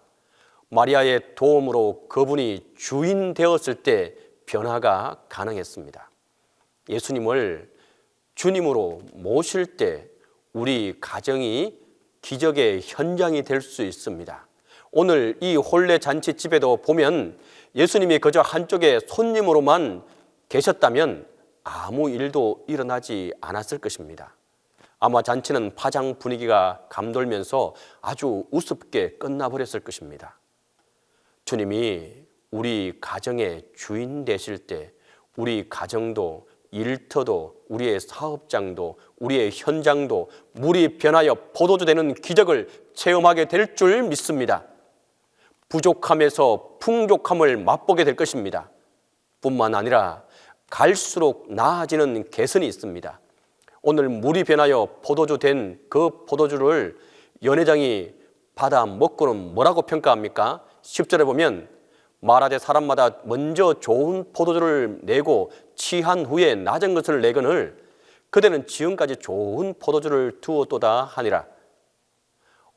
마리아의 도움으로 그분이 주인 되었을 때 변화가 가능했습니다. 예수님을 주님으로 모실 때 우리 가정이 기적의 현장이 될 수 있습니다. 오늘 이 혼례 잔치집에도 보면 예수님이 그저 한쪽에 손님으로만 계셨다면 아무 일도 일어나지 않았을 것입니다. 아마 잔치는 파장 분위기가 감돌면서 아주 우습게 끝나버렸을 것입니다. 주님이 우리 가정의 주인 되실 때 우리 가정도 일터도 우리의 사업장도 우리의 현장도 물이 변하여 포도주 되는 기적을 체험하게 될 줄 믿습니다. 부족함에서 풍족함을 맛보게 될 것입니다. 뿐만 아니라 갈수록 나아지는 개선이 있습니다. 오늘 물이 변하여 포도주 된 그 포도주를 연회장이 받아 먹고는 뭐라고 평가합니까? 10절에 보면 말하되 사람마다 먼저 좋은 포도주를 내고 취한 후에 낮은 것을 내거늘 그대는 지금까지 좋은 포도주를 두었도다 하니라.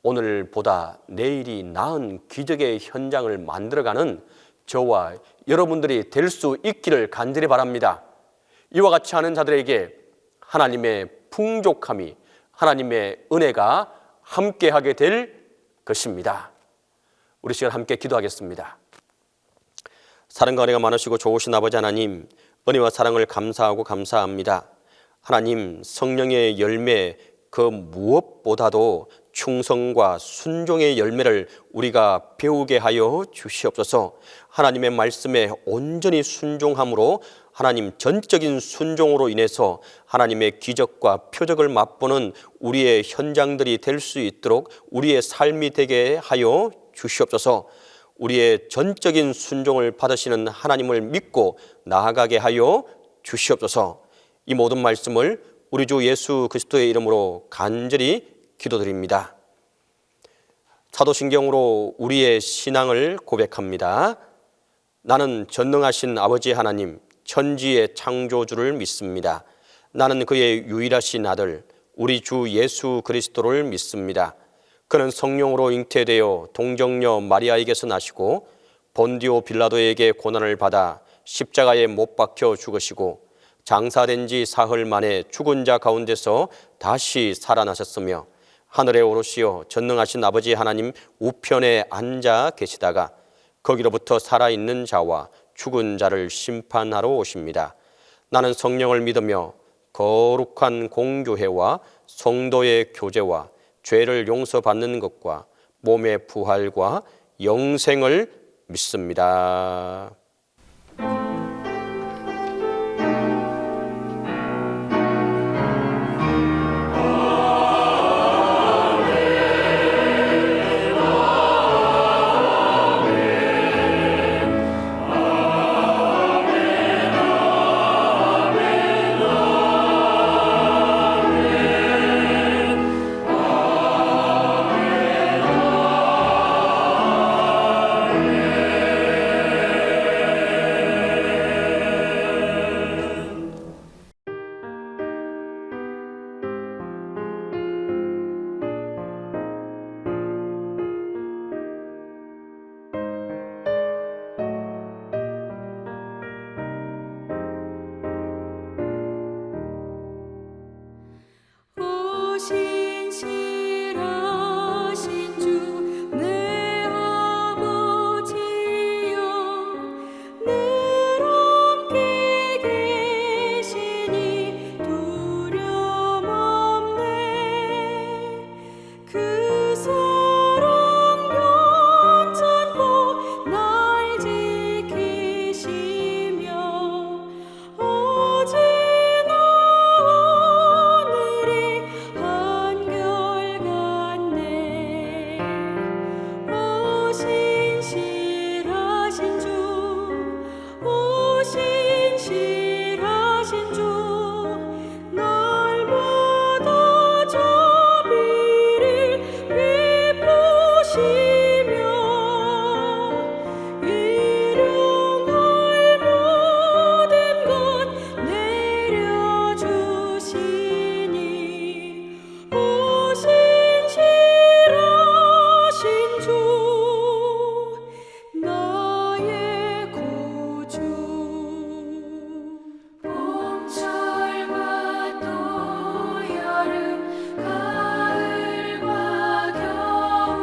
오늘보다 내일이 나은 기적의 현장을 만들어가는 저와 여러분들이 될 수 있기를 간절히 바랍니다. 이와 같이 하는 자들에게 하나님의 풍족함이 하나님의 은혜가 함께하게 될 것입니다. 우리 시간 함께 기도하겠습니다. 사랑과 은혜가 많으시고 좋으신 아버지 하나님, 은혜와 사랑을 감사하고 감사합니다. 하나님, 성령의 열매 그 무엇보다도 충성과 순종의 열매를 우리가 배우게 하여 주시옵소서. 하나님의 말씀에 온전히 순종함으로 하나님 전적인 순종으로 인해서 하나님의 기적과 표적을 맛보는 우리의 현장들이 될 수 있도록 우리의 삶이 되게 하여 주시옵소서. 우리의 전적인 순종을 받으시는 하나님을 믿고 나아가게 하여 주시옵소서. 이 모든 말씀을 우리 주 예수 그리스도의 이름으로 간절히 기도드립니다. 사도신경으로 우리의 신앙을 고백합니다. 나는 전능하신 아버지 하나님, 천지의 창조주를 믿습니다. 나는 그의 유일하신 아들, 우리 주 예수 그리스도를 믿습니다. 그는 성령으로 잉태되어 동정녀 마리아에게서 나시고 본디오 빌라도에게 고난을 받아 십자가에 못 박혀 죽으시고 장사된 지 사흘 만에 죽은 자 가운데서 다시 살아나셨으며 하늘에 오르시어 전능하신 아버지 하나님 우편에 앉아 계시다가 거기로부터 살아있는 자와 죽은 자를 심판하러 오십니다. 나는 성령을 믿으며 거룩한 공교회와 성도의 교제와 죄를 용서받는 것과 몸의 부활과 영생을 믿습니다. 신실하신 주 내 아버지여 늘 함께 계시니 두려움 없네. 그 사랑 변찮고 날 지키시며 어제나 오늘이 한결같네. 오 신실하신 주, 오 신실하신 주, 날마다 자비를 베푸시며 일용할 모든 것 내려주시니 오 신실하신 주 나의 구주. 봄철과 또 여름 가을과 겨울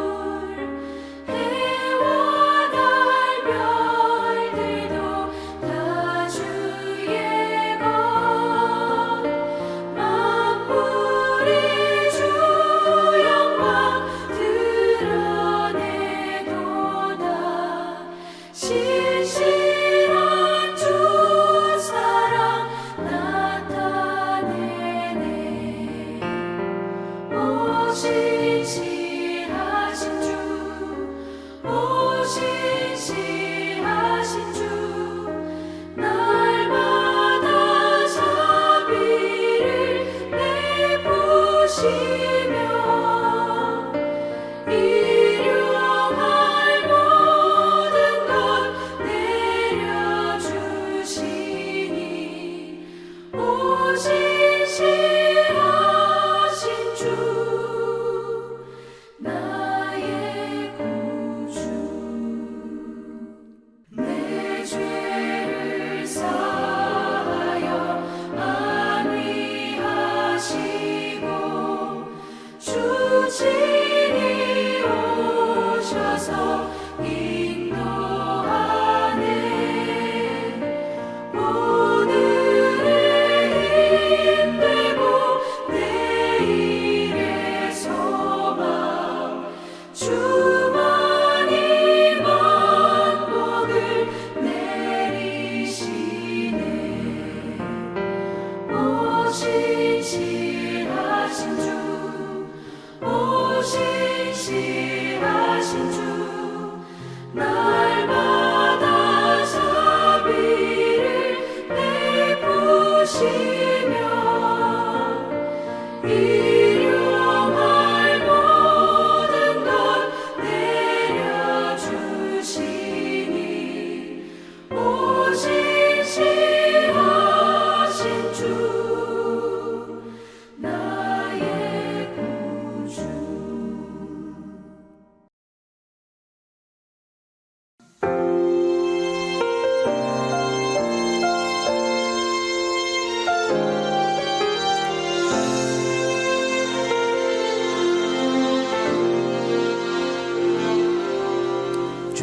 해와 달 별들도 다 주의 것 만물이 주 영광 드러내도다. 신실한 주 사랑 나타내네. 오 신실하신 주, 오 신실하신 주, 날마다 자비를 베푸시며 일용할 모든 것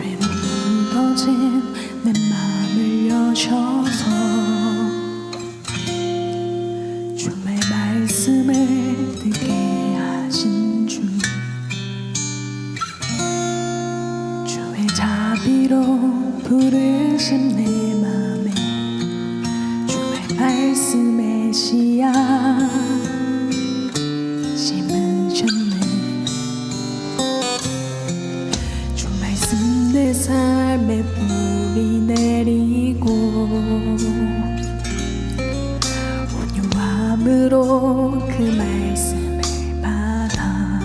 죄로 묻어진 내 마음을 여셔서 주의 말씀을 듣게 하신 주, 주의 자비로 부르신 내 맘에 주의 말씀의 씨앗 심으셨네. 주 말씀 내 삶에 뿌리 내리고 온유함으로 그 말씀을 받아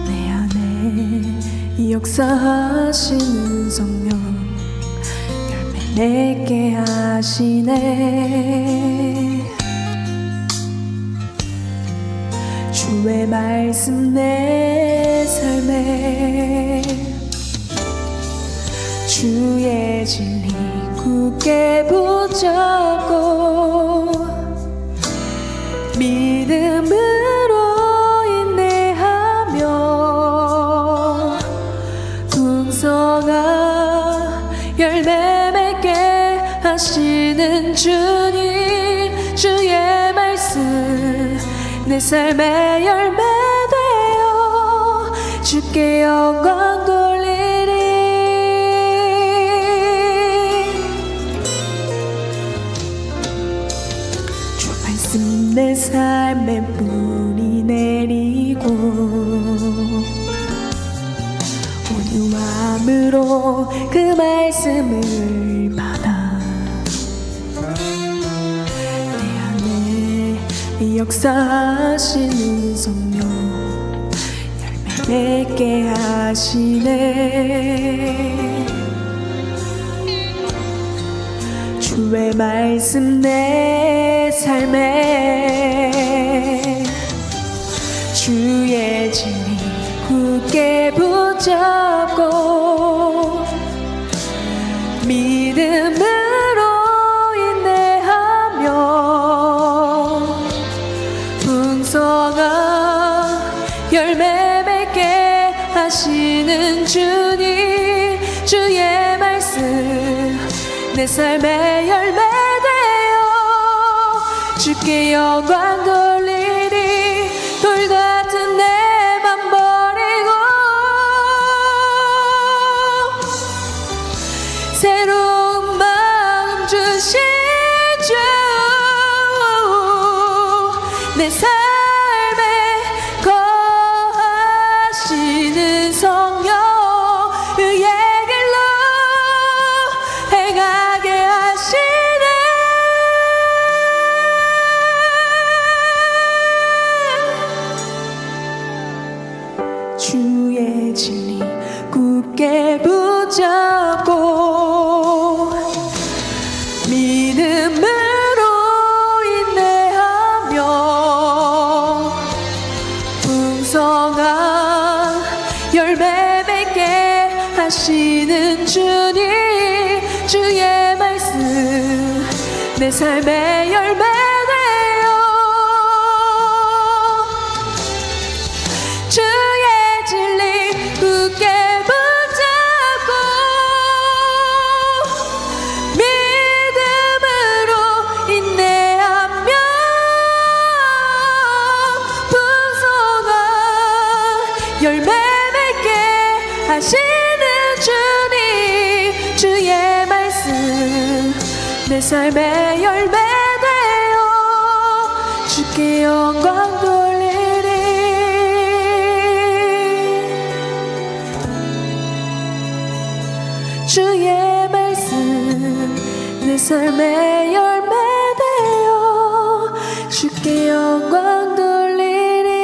내 안에 역사하시는 성령 열매 맺게 하시네. 주의 말씀 내 삶에 주의 진리 굳게 붙잡고 믿음으로 인내하며 풍성한 열매 맺게 하시는 주님, 주의 말씀 내 삶의 열매 되어 주께 영광 돌리리. 주 말씀 내 삶에 뿌리 내리고 온유함으로 그 말씀을 받아 역사하시는 성령 열매 맺게 하시네. 주의 말씀 내 삶에 주의 진리 굳게 붙잡고 믿음으로 인내하며 풍성한 열매 맺게 하시는 주님, 주의 말씀 내 삶의 열매 되어 주께 영광 돌리리. 돌 같은 내 맘 버리고 새로운 마음 주신 주, 내 삶에 거하시는 성령 의의 길로 행하게 하시네. 주의 진리 굳게 붙잡고 믿음으로 인내하며 풍성한 열매 맺게 하시는 주님, 주의 말씀 내 삶의 열매 되어 주의 진리 굳게 붙잡고 믿음으로 인내하며 풍성한 열매 맺게 하시는 주님, 주의 말씀 내 삶의 열매 되어 주께 영광 돌리리. 주의 말씀 내 삶의 열매 되어 주께 영광 돌리리.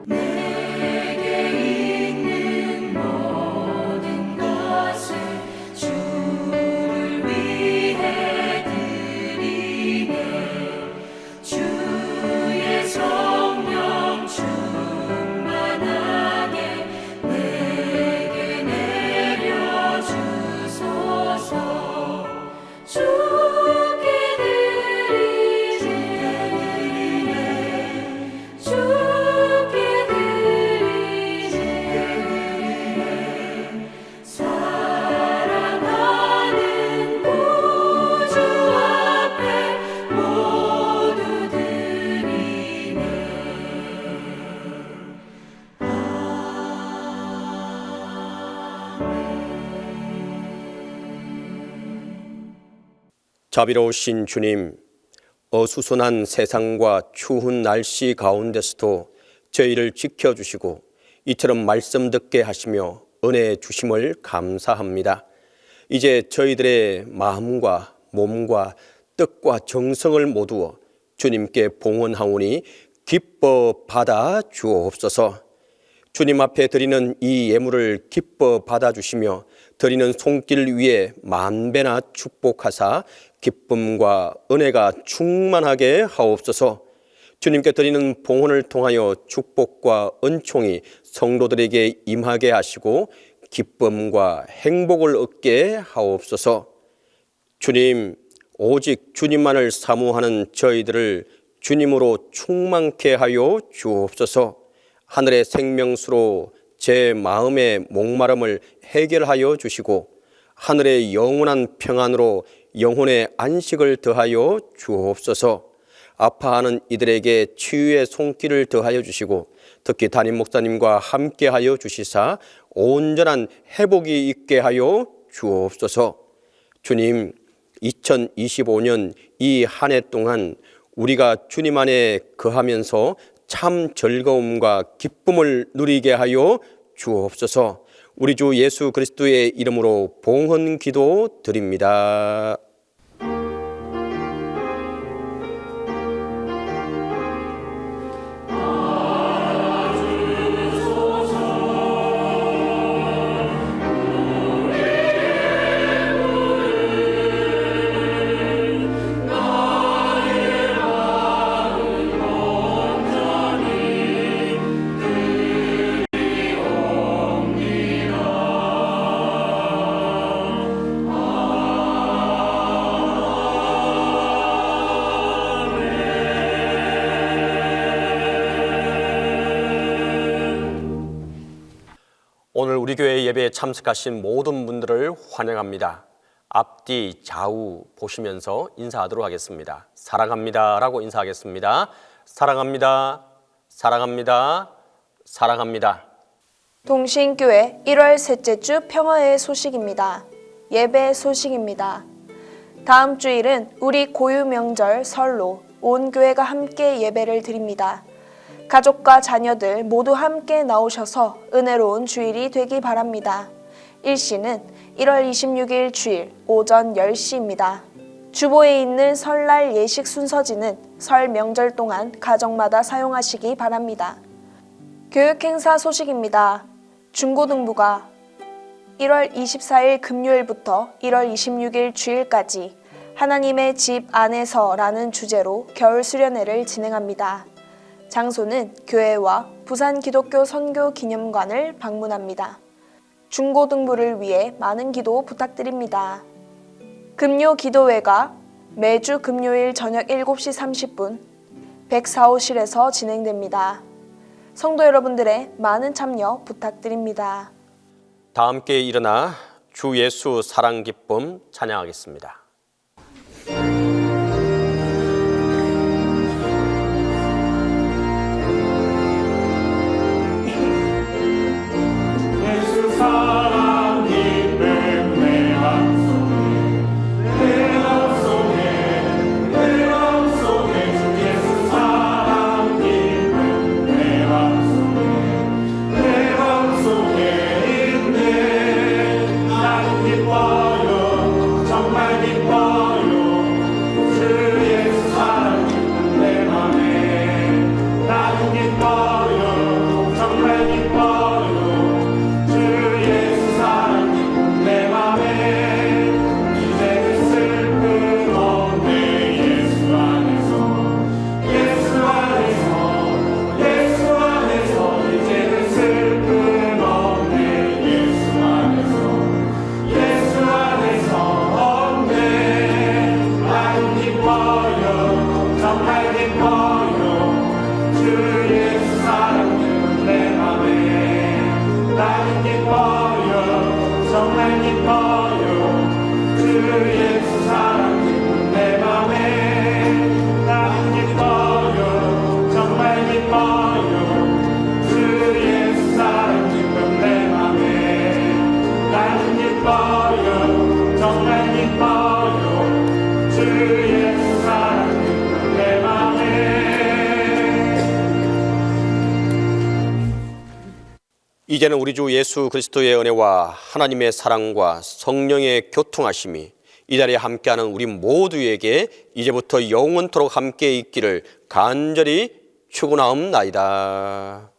내게 있는 자비로우신 주님, 어수선한 세상과 추운 날씨 가운데서도 저희를 지켜주시고 이처럼 말씀 듣게 하시며 은혜 주심을 감사합니다. 이제 저희들의 마음과 몸과 뜻과 정성을 모두 주님께 봉헌하오니 기뻐 받아 주옵소서. 주님 앞에 드리는 이 예물을 기뻐 받아 주시며 드리는 손길 위에 만배나 축복하사 기쁨과 은혜가 충만하게 하옵소서. 주님께 드리는 봉헌을 통하여 축복과 은총이 성도들에게 임하게 하시고 기쁨과 행복을 얻게 하옵소서. 주님, 오직 주님만을 사모하는 저희들을 주님으로 충만케 하여 주옵소서. 하늘의 생명수로 제 마음의 목마름을 해결하여 주시고 하늘의 영원한 평안으로 영혼의 안식을 더하여 주옵소서. 아파하는 이들에게 치유의 손길을 더하여 주시고 특히 담임 목사님과 함께하여 주시사 온전한 회복이 있게 하여 주옵소서. 주님, 2025년 이 한 해 동안 우리가 주님 안에 거하면서 참 즐거움과 기쁨을 누리게 하여 주옵소서. 우리 주 예수 그리스도의 이름으로 봉헌 기도 드립니다. 오늘 우리 교회 예배에 참석하신 모든 분들을 환영합니다. 앞뒤 좌우 보시면서 인사하도록 하겠습니다. 사랑합니다 라고 인사하겠습니다. 사랑합니다, 사랑합니다, 사랑합니다. 동신교회 1월 셋째 주 평화의 소식입니다. 예배 소식입니다. 다음 주일은 우리 고유 명절 설로 온 교회가 함께 예배를 드립니다. 가족과 자녀들 모두 함께 나오셔서 은혜로운 주일이 되기 바랍니다. 일시는 1월 26일 주일 오전 10시입니다. 주보에 있는 설날 예식 순서지는 설 명절 동안 가정마다 사용하시기 바랍니다. 교육행사 소식입니다. 중고등부가 1월 24일 금요일부터 1월 26일 주일까지 하나님의 집 안에서라는 주제로 겨울 수련회를 진행합니다. 장소는 교회와 부산 기독교 선교 기념관을 방문합니다. 중고등부를 위해 많은 기도 부탁드립니다. 금요 기도회가 매주 금요일 저녁 7시 30분 104호실에서 진행됩니다. 성도 여러분들의 많은 참여 부탁드립니다. 다 함께 일어나 주 예수 사랑 기쁨 찬양하겠습니다. 정말 기뻐 이제는 우리 주 예수 그리스도의 은혜와 하나님의 사랑과 성령의 교통하심이 이 자리에 함께하는 우리 모두에게 이제부터 영원토록 함께 있기를 간절히 축원하옵나이다.